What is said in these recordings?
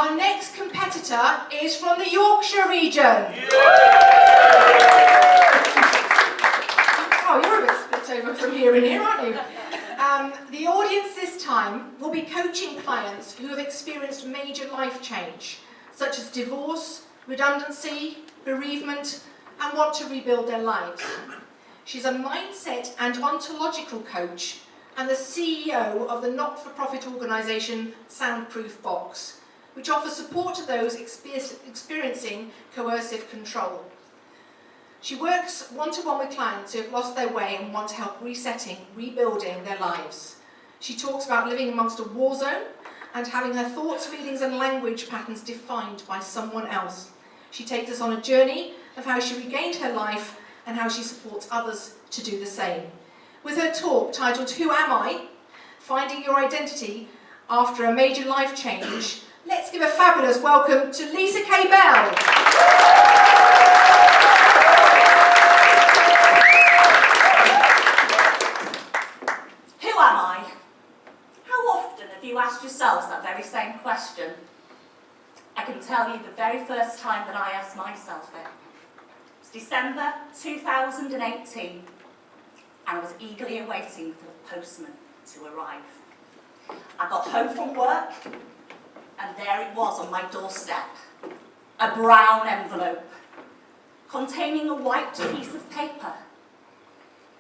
Our next competitor is from the Yorkshire region. Oh, you're a bit split over from here and here, aren't you? The audience this time will be coaching clients who have experienced major life change, such as divorce, redundancy, bereavement, and want to rebuild their lives. She's a mindset and ontological coach and the CEO of the not-for-profit organisation Soundproof Box, which offers support to those experiencing coercive control. She works one-to-one with clients who have lost their way and want help rebuilding their lives. She talks about living amongst a war zone and having her thoughts, feelings and language patterns defined by someone else. She takes us on a journey of how she regained her life and how she supports others to do the same. With her talk titled Who Am I? Finding Your Identity After a Major Life Change, let's give a fabulous welcome to Lisa K. Bell. Who am I? How often have you asked yourselves that very same question? I can tell you the very first time that I asked myself it. It's December 2018, and I was eagerly awaiting for the postman to arrive. I got home from work, and there it was on my doorstep, a brown envelope containing a white piece of paper.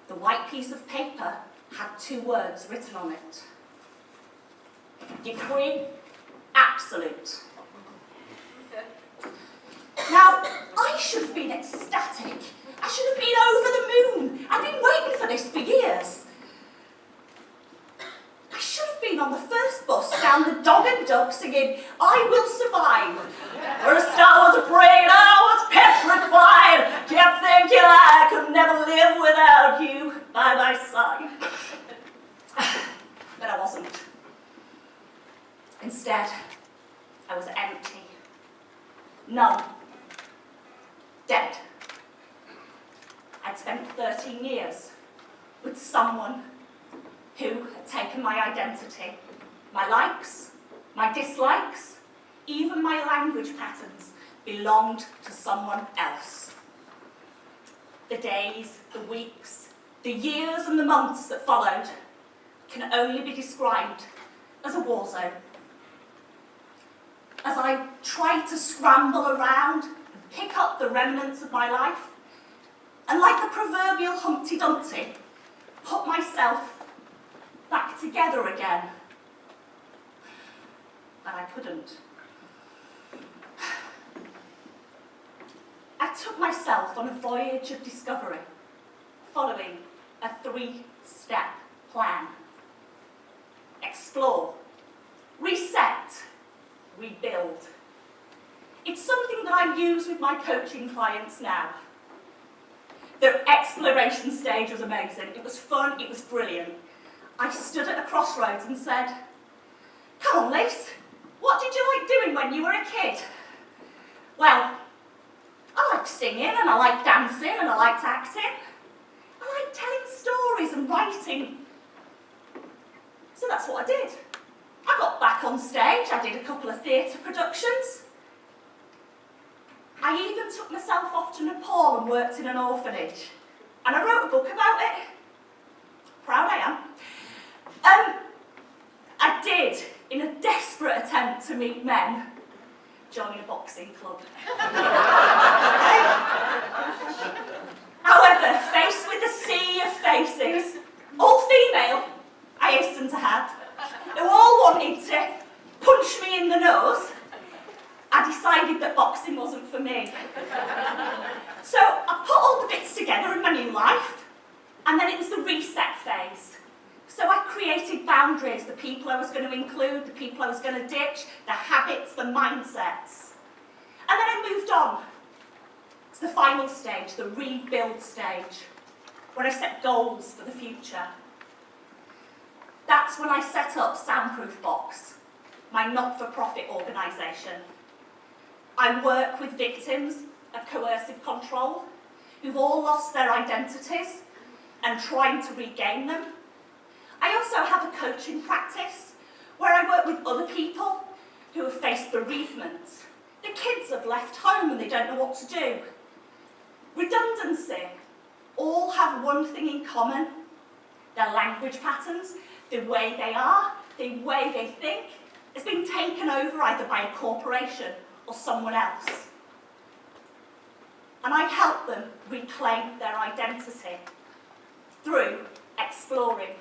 The white piece of paper had 2 words written on it. Decree absolute. Now, I should have been ecstatic. I should have been over the moon. I've been waiting for this for years. I should have been on the first bus down the Dog and Duck singing, I will survive. First I was afraid, I was petrified. Kept thinking I could never live without you by my side. But I wasn't. Instead, I was empty. Numb. Dead. I'd spent 13 years with someone who had taken my identity, my likes, my dislikes, even my language patterns belonged to someone else. The days, the weeks, the years and the months that followed can only be described as a war zone. As I tried to scramble around and pick up the remnants of my life, and like the proverbial Humpty Dumpty, put myself back together again. But I couldn't. I took myself on a voyage of discovery, following a 3-step plan. Explore, reset, rebuild. It's something that I use with my coaching clients now. The exploration stage was amazing. It was fun, it was brilliant. I stood at a crossroads and said, come on, Liz, what did you like doing when you were a kid? Well, I liked singing and I liked dancing and I liked acting. I liked telling stories and writing. So that's what I did. I got back on stage, I did a couple of theatre productions. I even took myself off to Nepal and worked in an orphanage. And I wrote a book about it. Proud I am. I did, in a desperate attempt to meet men, join a boxing club. However, faced with a sea of faces, all female, I hasten to add, who all wanted to punch me in the nose, I decided that boxing wasn't for me. So I put all the bits together in my new life, and then it was the reset phase. So I created boundaries, the people I was going to include, the people I was going to ditch, the habits, the mindsets. And then I moved on to the final stage, the rebuild stage, where I set goals for the future. That's when I set up Soundproof Box, my not-for-profit organisation. I work with victims of coercive control who've all lost their identities and trying to regain them. I also have a coaching practice where I work with other people who have faced bereavement. The kids have left home and they don't know what to do. Redundancy. All have one thing in common. Their language patterns, the way they are, the way they think, has been taken over either by a corporation or someone else. And I help them reclaim their identity through exploring,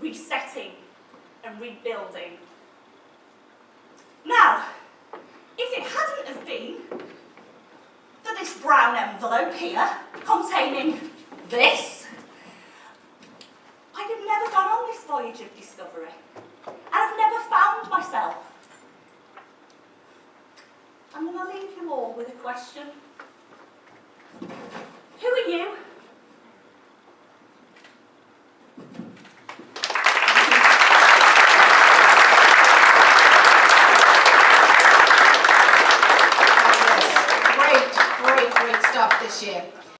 resetting and rebuilding. Now, if it hadn't have been for this brown envelope here containing this, I'd have never gone on this voyage of discovery. And I've never found myself. I'm going to leave you all with a question. Who are you? Great stuff this year.